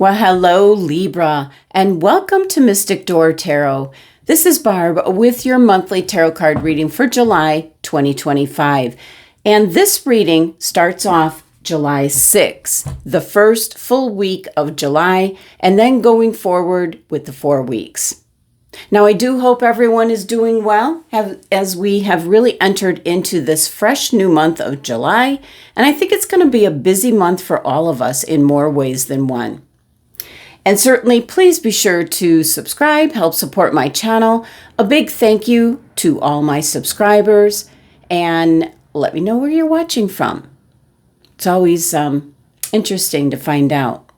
Well, hello, Libra, and welcome to Mystic Door Tarot. This is Barb with your monthly tarot card reading for July 2025. And this reading starts off July 6th, the first full week of July, and then going forward with the 4 weeks. Now, I do hope everyone is doing well as we have really entered into this fresh new month of July, and I think it's going to be a busy month for all of us in more ways than one. And certainly, please be sure to subscribe, help support my channel. A big thank you to all my subscribers, and let me know where you're watching from. It's always interesting to find out.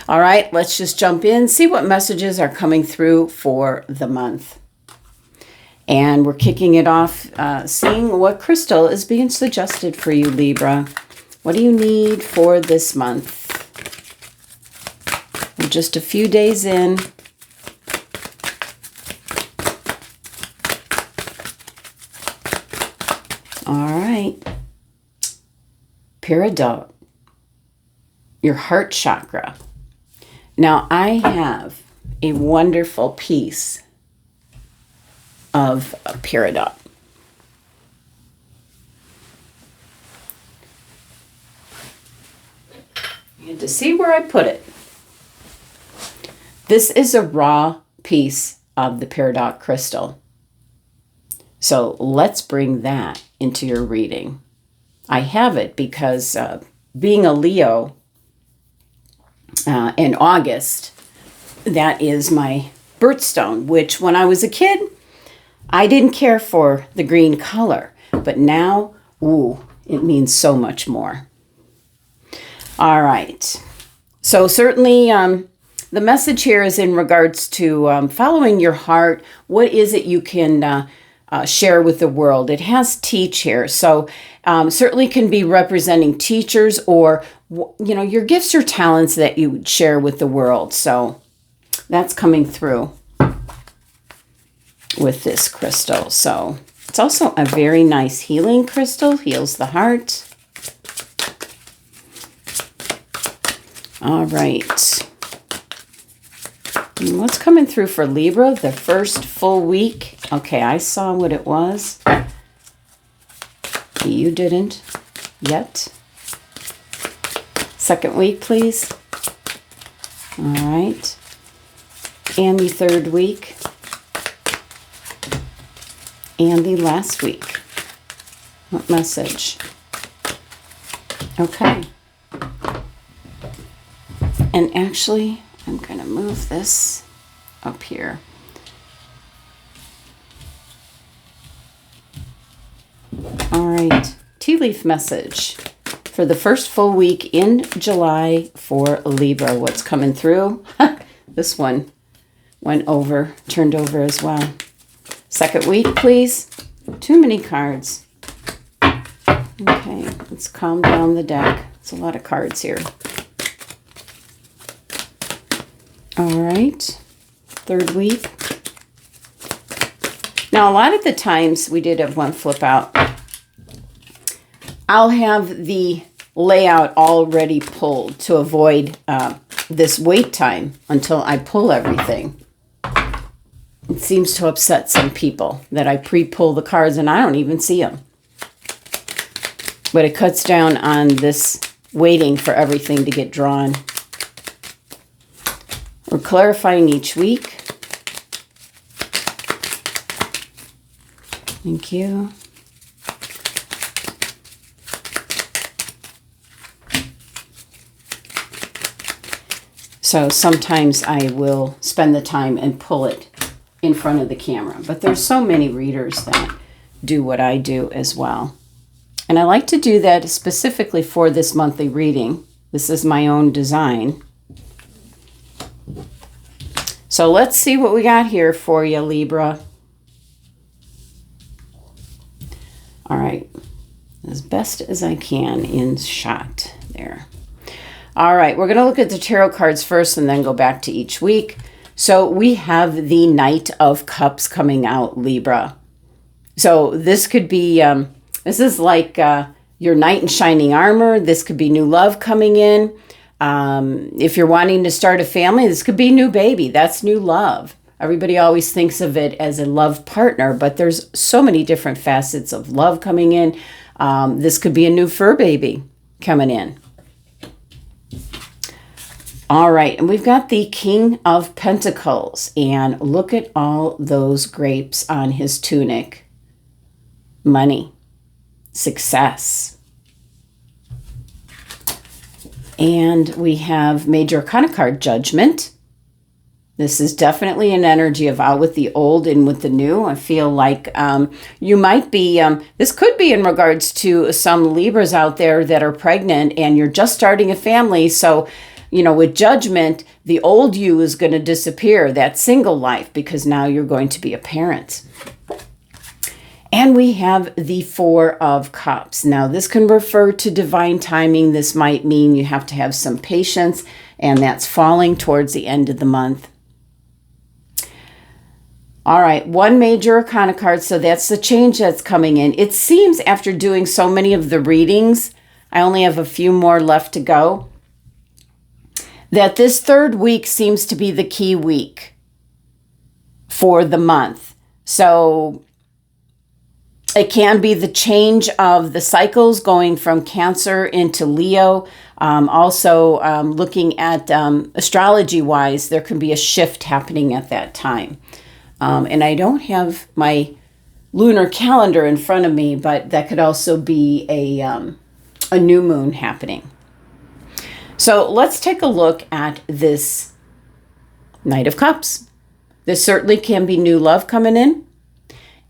All right, let's just jump in, see what messages are coming through for the month. And we're kicking it off, seeing what crystal is being suggested for you, Libra. What do you need for this month? We're just a few days in. All right. Peridot, your heart chakra. Now, I have a wonderful piece of peridot. You had to see where I put it. This is a raw piece of the peridot crystal. So let's bring that into your reading. I have it because being a Leo in August, that is my birthstone, which when I was a kid, I didn't care for the green color. But now, it means so much more. All right. So certainly, the message here is in regards to following your heart. What is it you can share with the world? It has teach here. So certainly can be representing teachers or, your gifts or talents that you would share with the world. So that's coming through with this crystal. So it's also a very nice healing crystal, heals the heart. All right. What's coming through for Libra? The first full week. Okay, I saw what it was. You didn't yet. Second week, please. All right. And the third week. And the last week. What message? Okay. And actually, I'm going to move this up here. All right, tea leaf message for the first full week in July for Libra. What's coming through? This one turned over as well. Second week, please. Too many cards. Okay, let's calm down the deck. It's a lot of cards here. All right, third week. Now, a lot of the times we did have one flip out. I'll have the layout already pulled to avoid this wait time until I pull everything. It seems to upset some people that I pre-pull the cards and I don't even see them. But it cuts down on this waiting for everything to get drawn. We're clarifying each week. Thank you. So sometimes I will spend the time and pull it in front of the camera. But there's so many readers that do what I do as well. And I like to do that specifically for this monthly reading. This is my own design. So let's see what we got here for you, Libra. All right, as best as I can in shot there. All right, we're going to look at the tarot cards first and then go back to each week. So we have the Knight of Cups coming out, Libra. So this could be, this is like your knight in shining armor. This could be new love coming in. If you're wanting to start a family, this could be new baby. That's new love. Everybody always thinks of it as a love partner, but there's so many different facets of love coming in. This could be a new fur baby coming in. All right, and we've got the King of Pentacles, and look at all those grapes on his tunic. Money, success. And we have Major Arcana card, Judgment. This is definitely an energy of out with the old, in with the new. I feel like you might be, this could be in regards to some Libras out there that are pregnant and you're just starting a family. So, with Judgment, the old you is going to disappear, that single life, because now you're going to be a parent. And we have the Four of Cups. Now, this can refer to divine timing. This might mean you have to have some patience, and that's falling towards the end of the month. All right, one Major Arcana card, so that's the change that's coming in. It seems after doing so many of the readings, I only have a few more left to go, that this third week seems to be the key week for the month. So it can be the change of the cycles going from Cancer into Leo. Also, looking at astrology-wise, there can be a shift happening at that time. And I don't have my lunar calendar in front of me, but that could also be a new moon happening. So let's take a look at this Knight of Cups. This certainly can be new love coming in.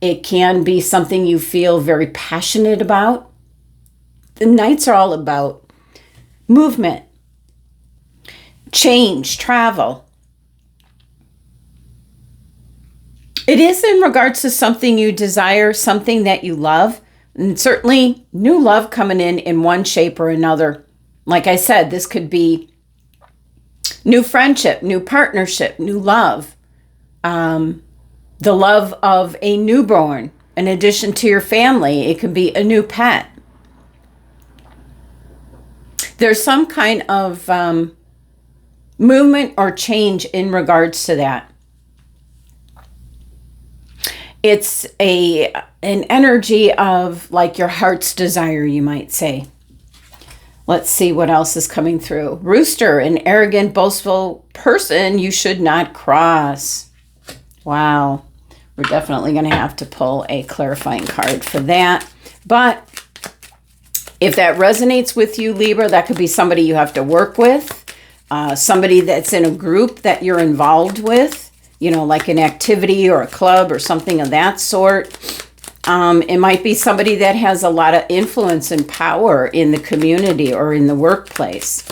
It can be something you feel very passionate about. The Knights are all about movement, change, travel. It is in regards to something you desire, something that you love, and certainly new love coming in one shape or another. Like I said, this could be new friendship, new partnership, new love, the love of a newborn. In addition to your family, it could be a new pet. There's some kind of movement or change in regards to that. It's an energy of like your heart's desire, you might say. Let's see what else is coming through. Rooster, an arrogant, boastful person you should not cross. Wow. We're definitely going to have to pull a clarifying card for that. But if that resonates with you, Libra, that could be somebody you have to work with, somebody that's in a group that you're involved with, like an activity or a club or something of that sort. It might be somebody that has a lot of influence and power in the community or in the workplace.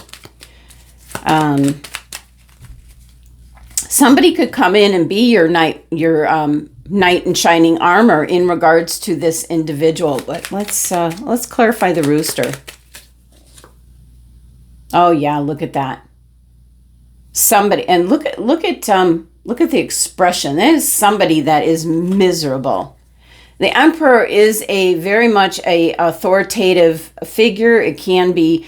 Somebody could come in and be your knight in shining armor in regards to this individual. But let's clarify the rooster. Oh yeah, look at that. Somebody, and look at the expression. That is somebody that is miserable. The Emperor is a very much a authoritative figure. It can be,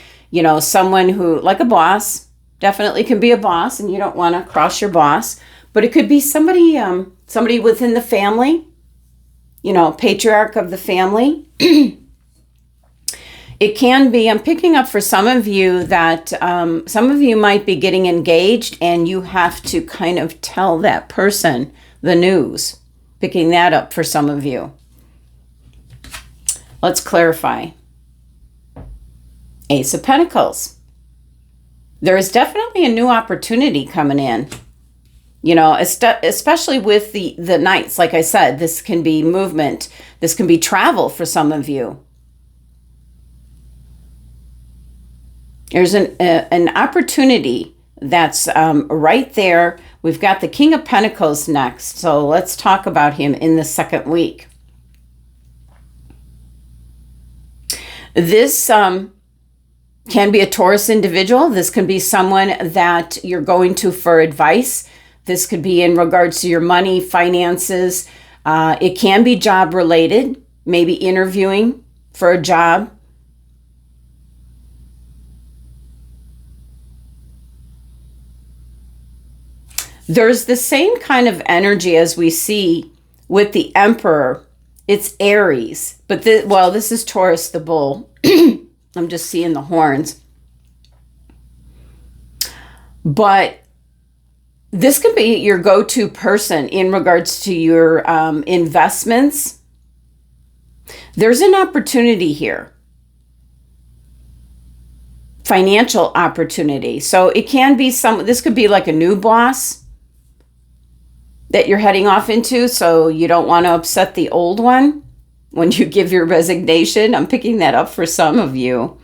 someone who, like a boss, definitely can be a boss, and you don't want to cross your boss. But it could be somebody within the family, patriarch of the family. It can be, I'm picking up for some of you that some of you might be getting engaged and you have to kind of tell that person the news. Picking that up for some of you. Let's clarify. Ace of Pentacles. There is definitely a new opportunity coming in. Especially with the Knights. Like I said, this can be movement. This can be travel for some of you. There's an opportunity that's right there. We've got the King of Pentacles next. So let's talk about him in the second week. This can be a Taurus individual. This can be someone that you're going to for advice. This could be in regards to your money, finances. It can be job related, maybe interviewing for a job. There's the same kind of energy as we see with the Emperor. It's Aries, but this is Taurus the bull. I'm just seeing the horns. But this could be your go-to person in regards to your investments. There's an opportunity here. Financial opportunity. So it can be this could be like a new boss that you're heading off into, so you don't want to upset the old one when you give your resignation. I'm picking that up for some of you.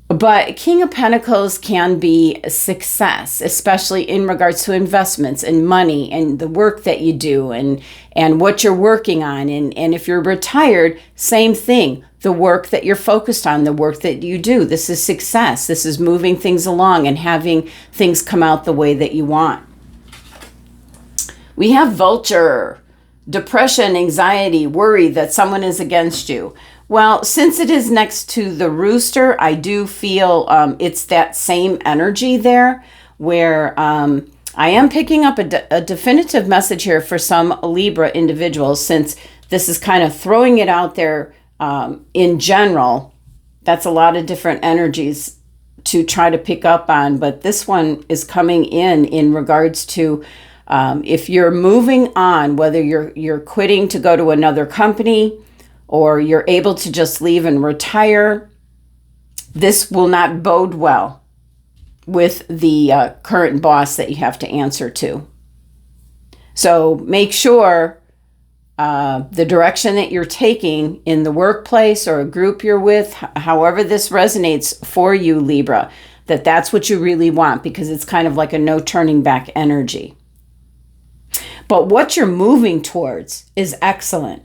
But King of Pentacles can be a success, especially in regards to investments and money and the work that you do and what you're working on. And if you're retired, same thing. The work that you're focused on, the work that you do. This is success. This is moving things along and having things come out the way that you want. We have Vulture, depression, anxiety, worry that someone is against you. Well, since it is next to the rooster, I do feel it's that same energy there where I am picking up a definitive message here for some Libra individuals, since this is kind of throwing it out there in general. That's a lot of different energies to try to pick up on, but this one is coming in regards to if you're moving on, whether you're quitting to go to another company or you're able to just leave and retire, this will not bode well with the current boss that you have to answer to. So make sure the direction that you're taking in the workplace or a group you're with, however this resonates for you, Libra, that's what you really want, because it's kind of like a no turning back energy. But what you're moving towards is excellent.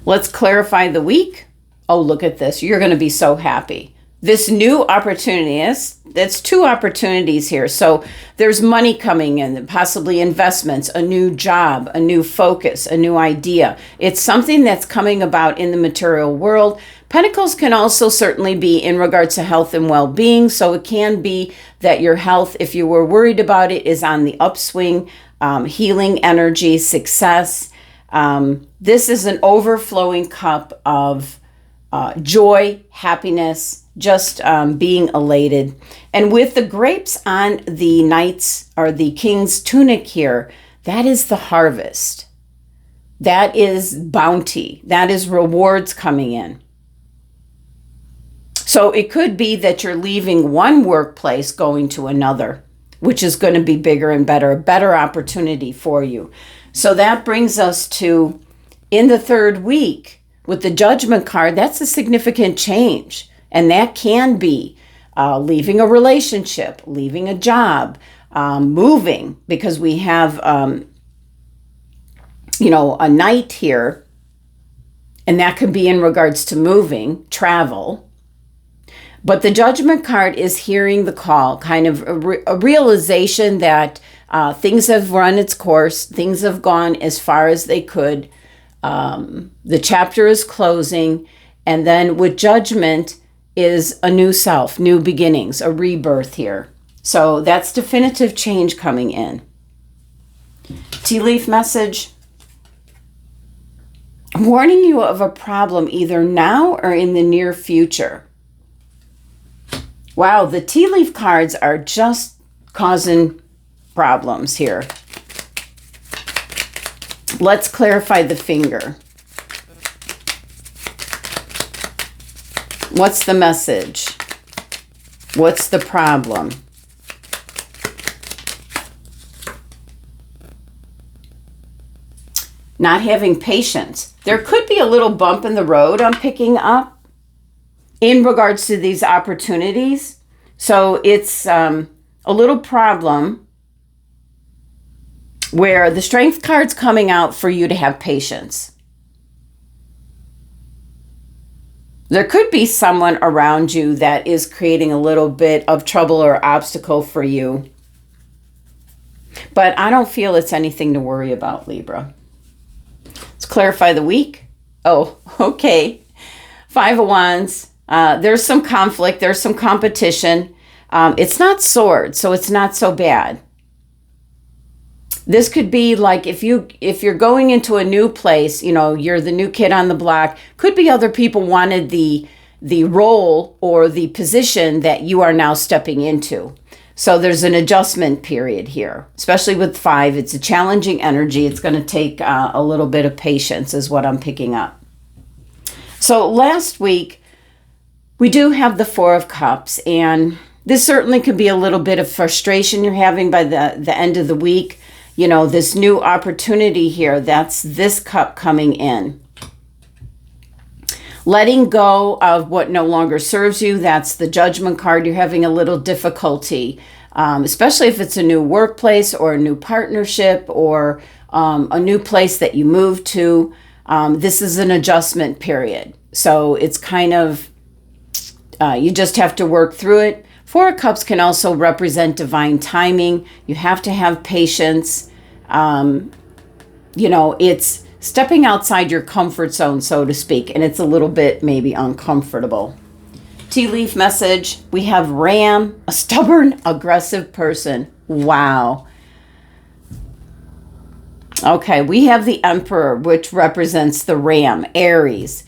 Let's clarify the week. Oh, look at this. You're going to be so happy. This new opportunity that's two opportunities here. So there's money coming in, possibly investments, a new job, a new focus, a new idea. It's something that's coming about in the material world. Pentacles can also certainly be in regards to health and well-being. So it can be that your health, if you were worried about it, is on the upswing, healing energy, success. This is an overflowing cup of joy, happiness, just being elated. And with the grapes on the knight's or the king's tunic here, that is the harvest. That is bounty. That is rewards coming in. So it could be that you're leaving one workplace going to another, which is going to be bigger and better, a better opportunity for you. So that brings us to, in the third week, with the Judgment card, that's a significant change. And that can be leaving a relationship, leaving a job, moving, because we have, a knight here. And that could be in regards to moving, travel. But the Judgment card is hearing the call, kind of a realization that things have run its course. Things have gone as far as they could. The chapter is closing. And then with Judgment is a new self, new beginnings, a rebirth here. So that's definitive change coming in. Tea leaf message. I'm warning you of a problem either now or in the near future. Wow, the tea leaf cards are just causing problems here. Let's clarify the finger. What's the message? What's the problem? Not having patience. There could be a little bump in the road I'm picking up in regards to these opportunities. So it's a little problem where the Strength card's coming out for you to have patience. There could be someone around you that is creating a little bit of trouble or obstacle for you. But I don't feel it's anything to worry about, Libra. Let's clarify the week. Oh, okay. 5 of Wands. There's some conflict. There's some competition. It's not swords, so it's not so bad. This could be like if you're going into a new place, you're the new kid on the block. Could be other people wanted the role or the position that you are now stepping into. So there's an adjustment period here, especially with 5. It's a challenging energy. It's going to take a little bit of patience is what I'm picking up. So last week, we do have the 4 of Cups, and this certainly could be a little bit of frustration you're having by the end of the week. This new opportunity here, that's this cup coming in. Letting go of what no longer serves you, that's the Judgment card. You're having a little difficulty, especially if it's a new workplace or a new partnership or a new place that you move to. This is an adjustment period. So it's kind of, you just have to work through it. 4 of Cups can also represent divine timing. You have to have patience. It's stepping outside your comfort zone, so to speak, and it's a little bit maybe uncomfortable. Tea leaf message, we have Ram, a stubborn, aggressive person. Wow. Okay, we have the Emperor, which represents the Ram, Aries.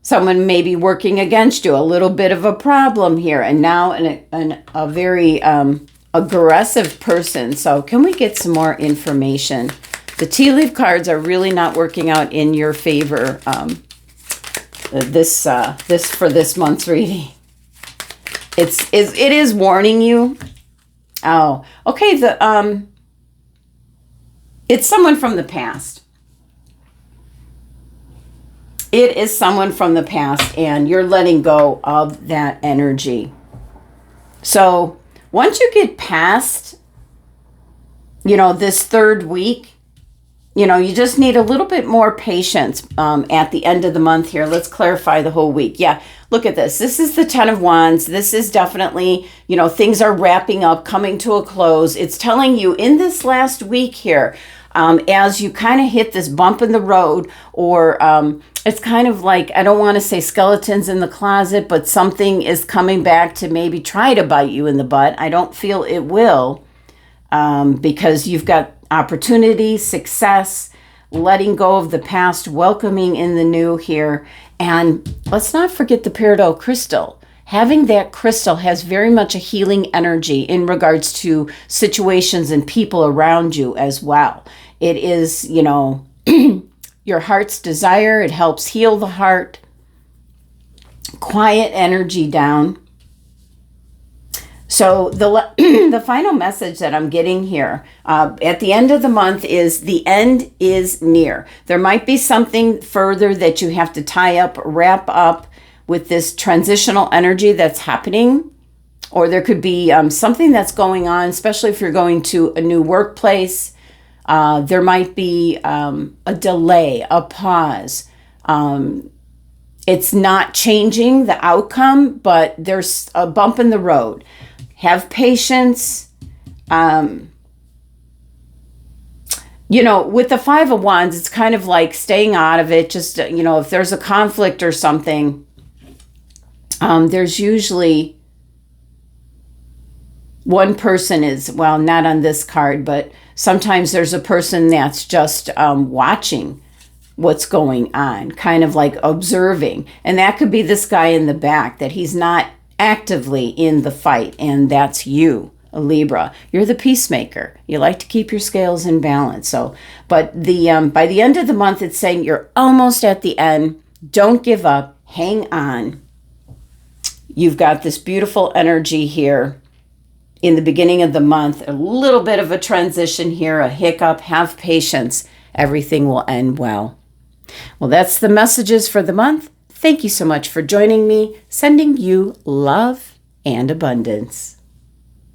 Someone may be working against you, a little bit of a problem here, and now a very aggressive person. So can we get some more information? The tea leaf cards are really not working out in your favor this for this month's reading. It is warning you. Oh, okay. It's someone from the past. It is someone from the past, and you're letting go of that energy. So once you get past, this 3rd week, you just need a little bit more patience at the end of the month here. Let's clarify the whole week. Yeah, look at this. This is the 10 of Wands. This is definitely, things are wrapping up, coming to a close. It's telling you in this last week here, as you kind of hit this bump in the road, or it's kind of like, I don't want to say skeletons in the closet, but something is coming back to maybe try to bite you in the butt. I don't feel it will, because you've got opportunity, success, letting go of the past, welcoming in the new here. And let's not forget the peridot crystal. Having that crystal has very much a healing energy in regards to situations and people around you as well. It is, your heart's desire. It helps heal the heart. Quiet energy down. So the final message that I'm getting here at the end of the month is the end is near. There might be something further that you have to tie up, wrap up with this transitional energy that's happening. Or there could be something that's going on, especially if you're going to a new workplace. There might be a delay, a pause. It's not changing the outcome, but there's a bump in the road. Have patience. With the 5 of Wands, it's kind of like staying out of it. Just, if there's a conflict or something, there's usually one person is, well, not on this card, but sometimes there's a person that's just watching what's going on, kind of like observing. And that could be this guy in the back, that he's not actively in the fight, and that's you, a Libra. You're the peacemaker. You like to keep your scales in balance. So, but by the end of the month, it's saying you're almost at the end. Don't give up. Hang on. You've got this beautiful energy here in the beginning of the month. A little bit of a transition here, a hiccup. Have patience. Everything will end well. Well, that's the messages for the month. Thank you so much for joining me. Sending you love and abundance.